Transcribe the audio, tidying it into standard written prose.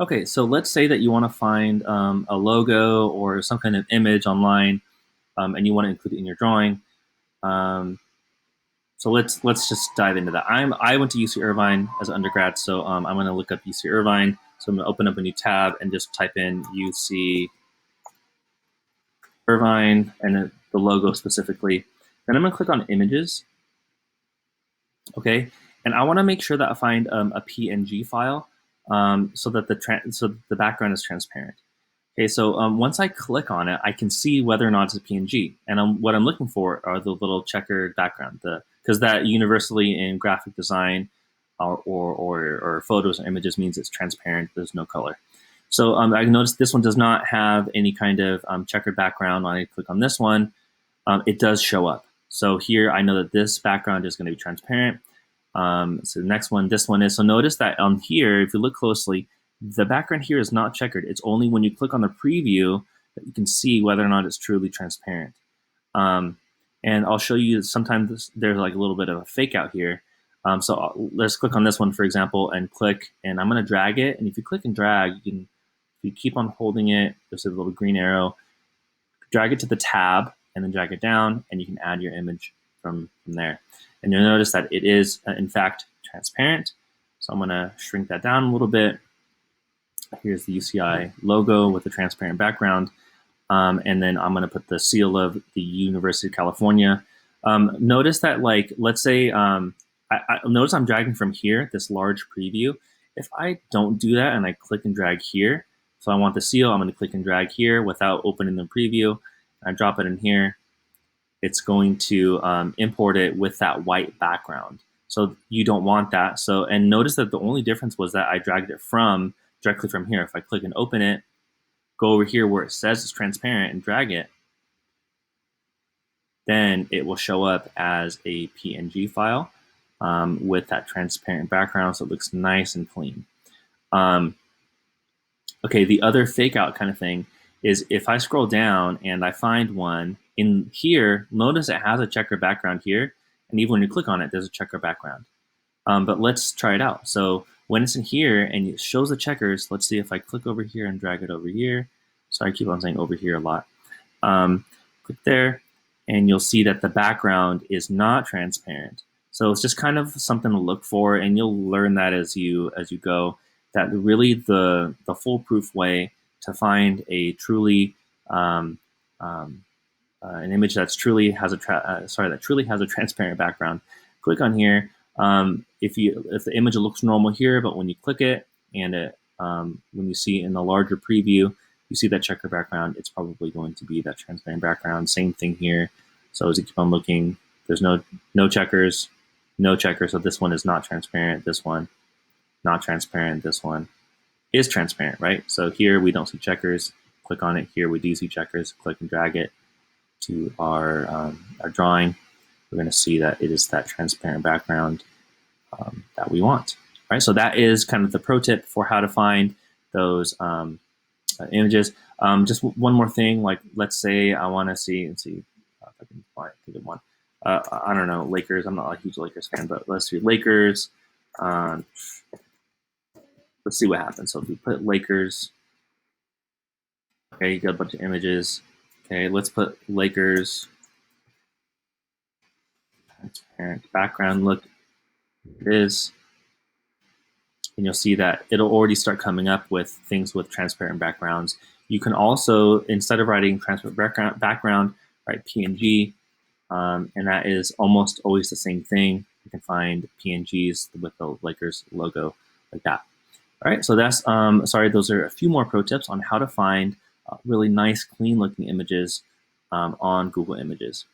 Okay, so let's say that you want to find a logo or some kind of image online, and you want to include it in your drawing. Um, so let's just dive into that. I went to UC Irvine as an undergrad, so I'm going to look up UC Irvine. So I'm going to open up a new tab and just type in UC Irvine and the logo specifically. Then I'm going to click on images. Okay, and I want to make sure that I find a PNG file so that the background is transparent. Okay, so once I click on it, I can see whether or not it's a PNG. And what I'm looking for are the little checkered background, because that universally in graphic design or photos or images means it's transparent. There's no color. So I noticed this one does not have any kind of checkered background. When I click on this one, it does show up. So here I know that this background is going to be transparent. So the next one, this one is. So notice that on here, if you look closely, the background here is not checkered. It's only when you click on the preview that you can see whether or not it's truly transparent. And I'll show you sometimes there's like a little bit of a fake out here. Let's click on this one, for example, and click, and I'm going to drag it. And if you click and drag, if you keep on holding it, there's a little green arrow, drag it to the tab, and then drag it down, and you can add your image from there. And you'll notice that it is, in fact, transparent. So I'm going to shrink that down a little bit. Here's the UCI logo with the transparent background. And then I'm going to put the seal of the University of California. Notice that, like, let's say, notice I'm dragging from here, this large preview. If I don't do that and I click and drag here, so I want the seal, I'm going to click and drag here without opening the preview. I drop it in here. It's going to import it with that white background. So you don't want that. So, and notice that the only difference was that I dragged it directly from here. If I click and open it, go over here where it says it's transparent and drag it, then it will show up as a PNG file with that transparent background, so it looks nice and clean. Okay, the other fake out kind of thing is if I scroll down and I find one in here, notice it has a checker background here, and even when you click on it, there's a checker background. But let's try it out. So when it's in here and it shows the checkers, let's see if I click over here and drag it over here. Sorry, I keep on saying over here a lot. Click there, and you'll see that the background is not transparent. So it's just kind of something to look for, and you'll learn that as you go. That really the foolproof way to find a truly an image that's truly has a transparent background. Click on here. If the image looks normal here, but when you click it and when you see in the larger preview, you see that checker background, it's probably going to be that transparent background. Same thing here. So as you keep on looking, there's no checkers, no checkers. So this one is not transparent. This one, not transparent. This one is transparent, right? So here we don't see checkers. Click on it. Here we do see checkers. Click and drag it to our drawing. We're going to see that it is that transparent background that we want, right? So that is kind of the pro tip for how to find those images. Just one more thing, like let's say I want to see if I can find a good one. I don't know, Lakers. I'm not a huge Lakers fan, but let's see Lakers. Let's see what happens. So if we put Lakers, okay, you got a bunch of images. Okay, let's put Lakers. Transparent background, look, it is. And you'll see that it'll already start coming up with things with transparent backgrounds. You can also, instead of writing transparent background, write PNG, and that is almost always the same thing. You can find PNGs with the Lakers logo like that. All right, so that's, those are a few more pro tips on how to find really nice, clean looking images on Google Images.